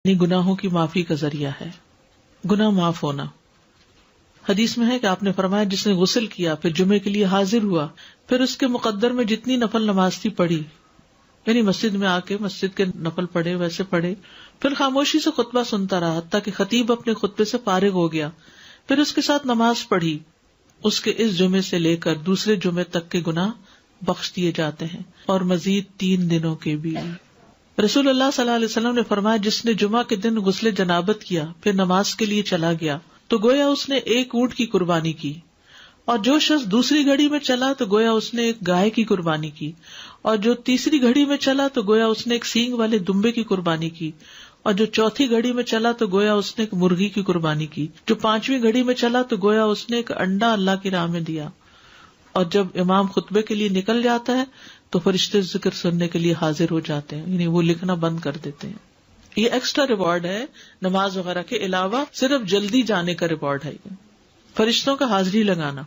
یعنی گناہوں کی معافی کا ذریعہ ہے، گناہ معاف ہونا۔ حدیث میں ہے کہ آپ نے فرمایا جس نے غسل کیا پھر جمعے کے لیے حاضر ہوا، پھر اس کے مقدر میں جتنی نفل نماز تھی پڑھی، یعنی مسجد میں آ کے مسجد کے نفل پڑھے، ویسے پڑھے، پھر خاموشی سے خطبہ سنتا رہا حتیٰ کہ خطیب اپنے خطبے سے فارغ ہو گیا، پھر اس کے ساتھ نماز پڑھی، اس کے اس جمعے سے لے کر دوسرے جمعے تک کے گناہ بخش دیے جاتے ہیں، اور مزید 3 دنوں کے بھی۔ رسول اللہ صلی اللہ علیہ وسلم نے فرمایا جس نے جمعہ کے دن غسل جنابت کیا پھر نماز کے لیے چلا گیا تو گویا اس نے 1 اونٹ کی قربانی کی، اور جو شخص دوسری گھڑی میں چلا تو گویا اس نے 1 گائے کی قربانی کی، اور جو تیسری گھڑی میں چلا تو گویا اس نے 1 سینگ والے دمبے کی قربانی کی، اور جو چوتھی گھڑی میں چلا تو گویا اس نے 1 مرغی کی قربانی کی، جو 5ویں گھڑی میں چلا تو گویا اس نے 1 انڈا اللہ کی راہ میں دیا۔ اور جب امام خطبے کے لیے نکل جاتا ہے تو فرشتے ذکر سننے کے لیے حاضر ہو جاتے ہیں، یعنی وہ لکھنا بند کر دیتے ہیں۔ یہ ایکسٹرا ریوارڈ ہے نماز وغیرہ کے علاوہ، صرف جلدی جانے کا ریوارڈ ہے یہ فرشتوں کا حاضری لگانا،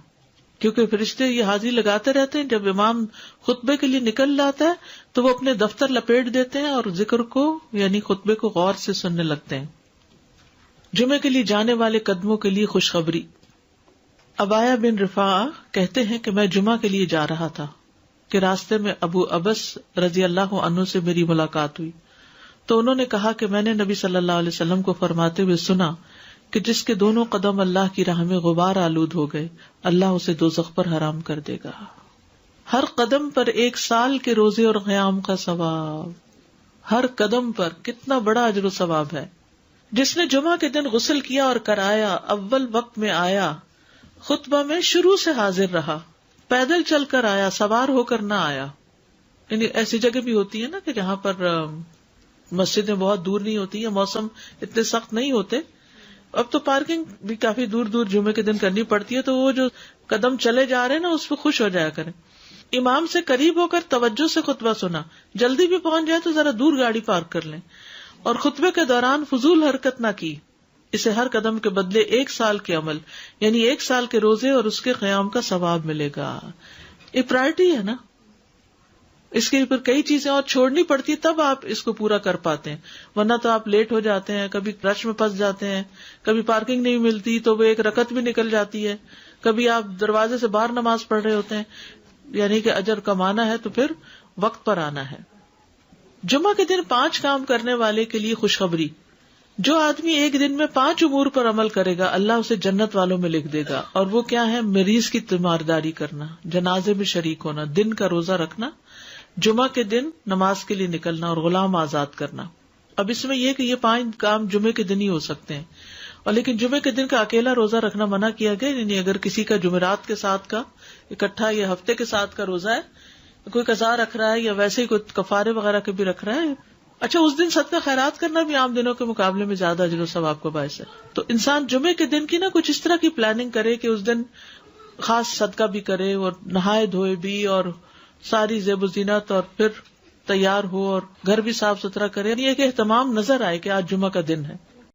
کیونکہ فرشتے یہ حاضری لگاتے رہتے ہیں۔ جب امام خطبے کے لیے نکل جاتا ہے تو وہ اپنے دفتر لپیٹ دیتے ہیں اور ذکر کو یعنی خطبے کو غور سے سننے لگتے ہیں۔ جمعے کے لیے جانے والے قدموں کے لیے خوشخبری۔ عبایہ بن رفاعہ کہتے ہیں کہ میں جمعہ کے لیے جا رہا تھا کہ راستے میں ابو ابس رضی اللہ عنہ سے میری ملاقات ہوئی تو انہوں نے کہا کہ میں نے نبی صلی اللہ علیہ وسلم کو فرماتے ہوئے سنا کہ جس کے دونوں قدم اللہ کی راہ میں غبار آلود ہو گئے اللہ اسے دوزخ پر حرام کر دے گا۔ ہر قدم پر 1 سال کے روزے اور قیام کا ثواب، ہر قدم پر کتنا بڑا اجر و ثواب ہے۔ جس نے جمعہ کے دن غسل کیا اور کرایا، اول وقت میں آیا، خطبہ میں شروع سے حاضر رہا، پیدل چل کر آیا، سوار ہو کر نہ آیا، یعنی ایسی جگہ بھی ہوتی ہے نا کہ جہاں پر مسجدیں بہت دور نہیں ہوتی ہیں، موسم اتنے سخت نہیں ہوتے، اب تو پارکنگ بھی کافی دور دور جمعے کے دن کرنی پڑتی ہے، تو وہ جو قدم چلے جا رہے ہیں نا اس پہ خوش ہو جایا کریں۔ امام سے قریب ہو کر توجہ سے خطبہ سنا، جلدی بھی پہنچ جائے تو ذرا دور گاڑی پارک کر لیں، اور خطبے کے دوران فضول حرکت نہ کی، اسے ہر قدم کے بدلے 1 سال کے عمل یعنی 1 سال کے روزے اور اس کے قیام کا ثواب ملے گا۔ یہ پرائرٹی ہے نا، اس کے اوپر کئی چیزیں اور چھوڑنی پڑتی تب آپ اس کو پورا کر پاتے ہیں، ورنہ تو آپ لیٹ ہو جاتے ہیں، کبھی رش میں پھنس جاتے ہیں، کبھی پارکنگ نہیں ملتی تو وہ 1 رکعت بھی نکل جاتی ہے، کبھی آپ دروازے سے باہر نماز پڑھ رہے ہوتے ہیں، یعنی کہ اجر کمانا ہے تو پھر وقت پر آنا ہے۔ جمعہ کے دن 5 کام کرنے والے کے لیے خوشخبری۔ جو آدمی ایک دن میں 5 امور پر عمل کرے گا اللہ اسے جنت والوں میں لکھ دے گا، اور وہ کیا ہے؟ مریض کی تیمارداری کرنا، جنازے میں شریک ہونا، دن کا روزہ رکھنا، جمعہ کے دن نماز کے لیے نکلنا، اور غلام آزاد کرنا۔ اب اس میں یہ کہ یہ 5 کام جمعے کے دن ہی ہو سکتے ہیں، اور لیکن جمعے کے دن کا اکیلا روزہ رکھنا منع کیا گیا، یعنی اگر کسی کا جمعرات کے ساتھ کا اکٹھا یا ہفتے کے ساتھ کا روزہ ہے، کوئی قضا رکھ رہا ہے یا ویسے ہی کوئی کفارے وغیرہ کے بھی رکھ رہا ہے، اچھا اس دن صدقہ خیرات کرنا بھی عام دنوں کے مقابلے میں زیادہ اجر و ثواب کا باعث ہے، تو انسان جمعے کے دن کی نا کچھ اس طرح کی پلاننگ کرے کہ اس دن خاص صدقہ بھی کرے اور نہائے دھوئے بھی اور ساری زیب و زینت اور پھر تیار ہو اور گھر بھی صاف ستھرا کرے، یہ کہ اہتمام نظر آئے کہ آج جمعہ کا دن ہے۔